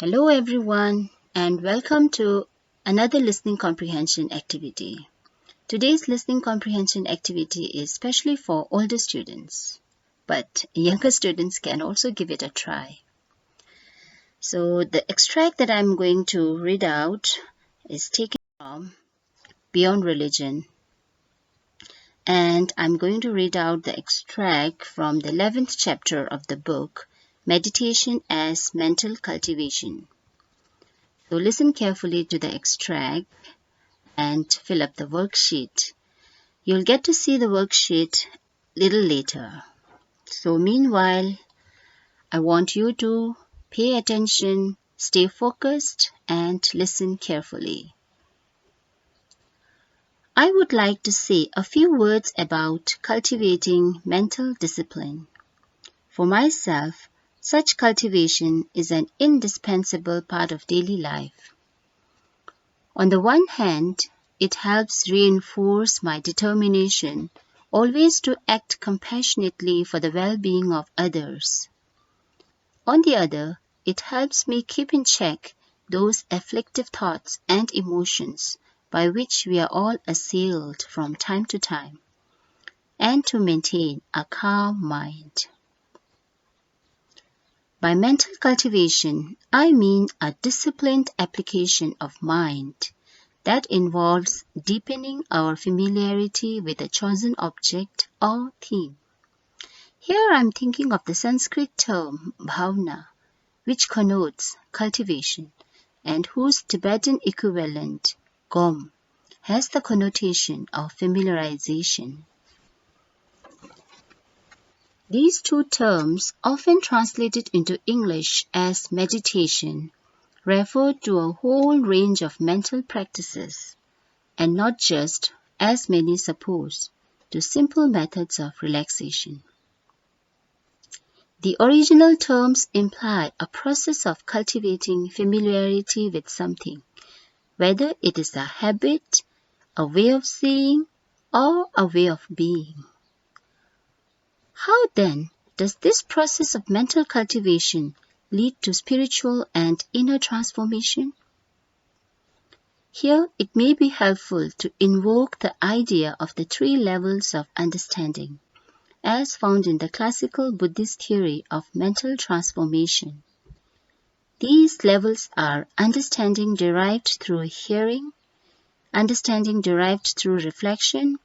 Hello everyone and welcome to another listening comprehension activity. Today's listening comprehension activity is especially for older students, but younger students can also give it a try. So the extract that I'm going to read out is taken from Beyond Religion, and I'm going to read out the extract from the 11th chapter of the book, Meditation as Mental Cultivation. So listen carefully to the extract and fill up the worksheet. You'll get to see the worksheet little later. So meanwhile, I want you to pay attention, stay focused, and listen carefully. I would like to say a few words about cultivating mental discipline. For myself, such cultivation is an indispensable part of daily life. On the one hand, it helps reinforce my determination always to act compassionately for the well-being of others. On the other, it helps me keep in check those afflictive thoughts and emotions by which we are all assailed from time to time, and to maintain a calm mind. By mental cultivation, I mean a disciplined application of mind that involves deepening our familiarity with a chosen object or theme. Here I'm thinking of the Sanskrit term bhavna, which connotes cultivation, and whose Tibetan equivalent, gom, has the connotation of familiarization. These two terms, often translated into English as meditation, refer to a whole range of mental practices, and not just, as many suppose, to simple methods of relaxation. The original terms imply a process of cultivating familiarity with something, whether it is a habit, a way of seeing, or a way of being. How then does this process of mental cultivation lead to spiritual and inner transformation? Here it may be helpful to invoke the idea of the three levels of understanding, as found in the classical Buddhist theory of mental transformation. These levels are understanding derived through hearing, understanding derived through reflection,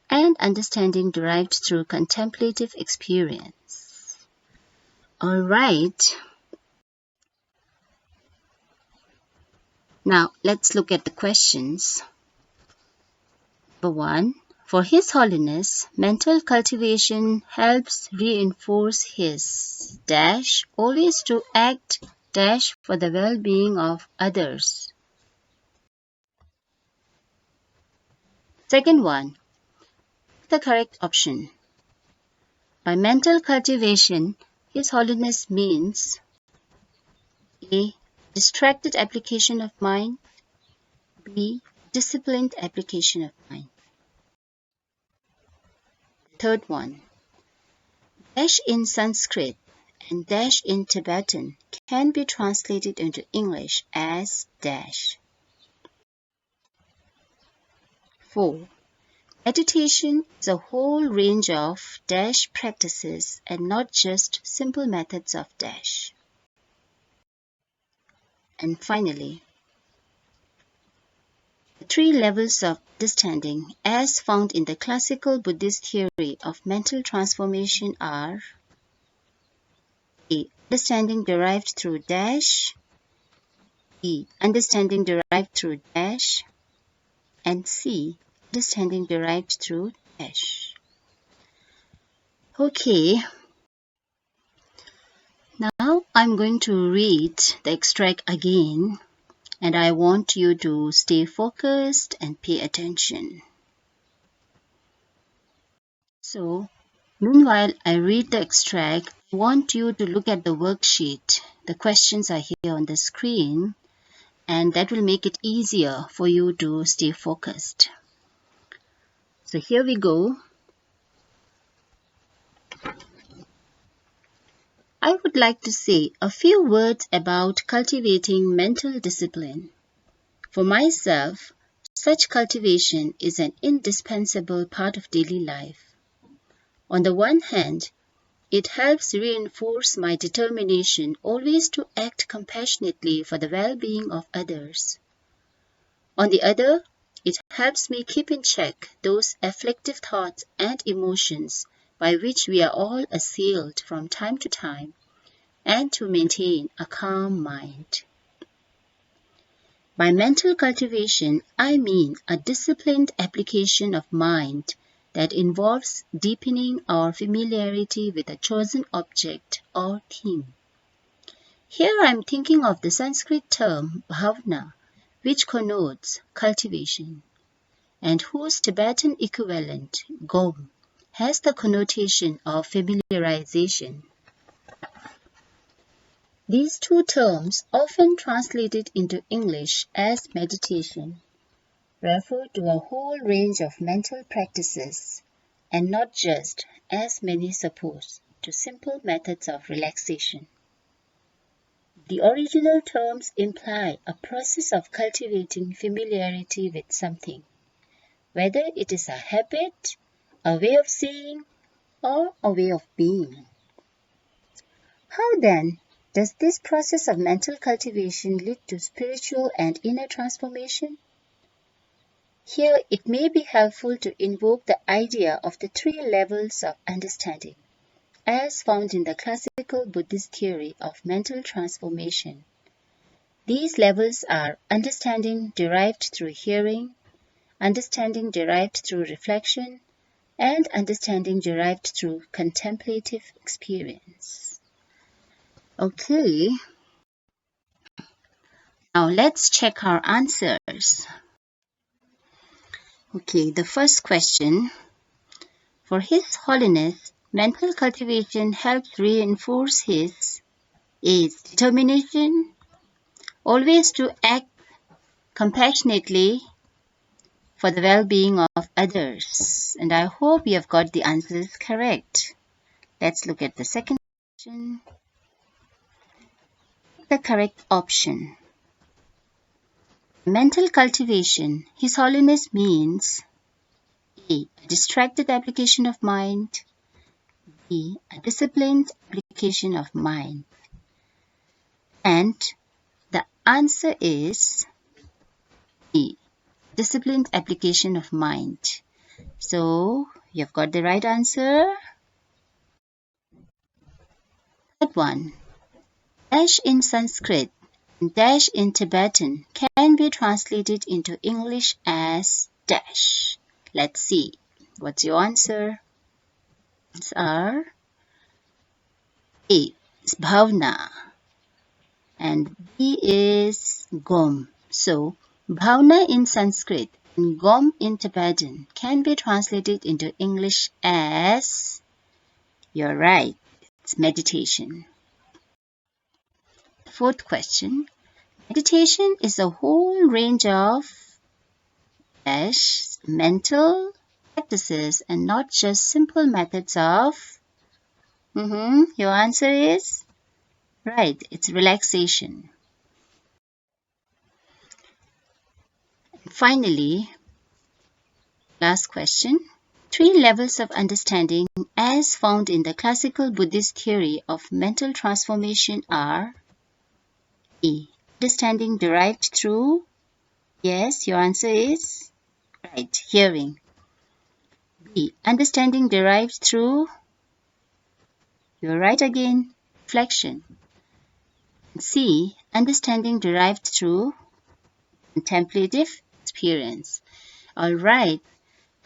and understanding derived through contemplative experience. All right. Now let's look at the questions. Number 1. For His Holiness, mental cultivation helps reinforce his dash always to act dash for the well-being of others. Second one, the correct option. By mental cultivation, His Holiness means A. Distracted application of mind, B. Disciplined application of mind. Third one, dash in Sanskrit and dash in Tibetan can be translated into English as dash. 4. Meditation is a whole range of dash practices and not just simple methods of dash. And finally, the three levels of understanding as found in the classical Buddhist theory of mental transformation are A. Understanding derived through dash, B. Understanding derived through dash, and C. Understanding derived through dash. Okay, now I'm going to read the extract again, and I want you to stay focused and pay attention. So, meanwhile I read the extract, I want you to look at the worksheet. The questions are here on the screen, and that will make it easier for you to stay focused. So here we go. I would like to say a few words about cultivating mental discipline. For myself, such cultivation is an indispensable part of daily life. On the one hand, it helps reinforce my determination always to act compassionately for the well-being of others. On the other, it helps me keep in check those afflictive thoughts and emotions by which we are all assailed from time to time, and to maintain a calm mind. By mental cultivation, I mean a disciplined application of mind that involves deepening our familiarity with a chosen object or theme. Here I am thinking of the Sanskrit term bhavna, which connotes cultivation, and whose Tibetan equivalent, gom, has the connotation of familiarization. These two terms, often translated into English as meditation, refer to a whole range of mental practices, and not just, as many suppose, to simple methods of relaxation. The original terms imply a process of cultivating familiarity with something, whether it is a habit, a way of seeing, or a way of being. How then does this process of mental cultivation lead to spiritual and inner transformation? Here it may be helpful to invoke the idea of the three levels of understanding, as found in the classical Buddhist theory of mental transformation. These levels are understanding derived through hearing, understanding derived through reflection, and understanding derived through contemplative experience. Okay, now let's check our answers. Okay, the first question. For His Holiness, mental cultivation helps reinforce his determination always to act compassionately for the well-being of others. And I hope you have got the answers correct. Let's look at the second question. The correct option. Mental cultivation, His Holiness means A. A distracted application of mind. B. A disciplined application of mind. And the answer is B. Disciplined application of mind. So, you've got the right answer. Third one. Dash in Sanskrit and dash in Tibetan can be translated into English as dash. Let's see. What's your answer? It's A is bhavna and B is gom. So, bhavna in Sanskrit and gom in Tibetan can be translated into English as, you're right, it's meditation. Fourth question. Meditation is a whole range of mental practices and not just simple methods of. Your answer is right, it's relaxation. Finally, last question. Three levels of understanding as found in the classical Buddhist theory of mental transformation are A. Understanding derived through, yes, your answer is right, hearing. B. Understanding derived through, you're right again, reflection. C. Understanding derived through contemplative experience. All right,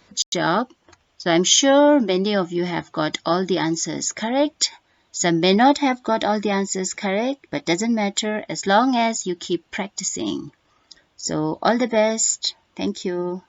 good job. So I'm sure many of you have got all the answers correct. Some may not have got all the answers correct, but doesn't matter as long as you keep practicing. So all the best. Thank you.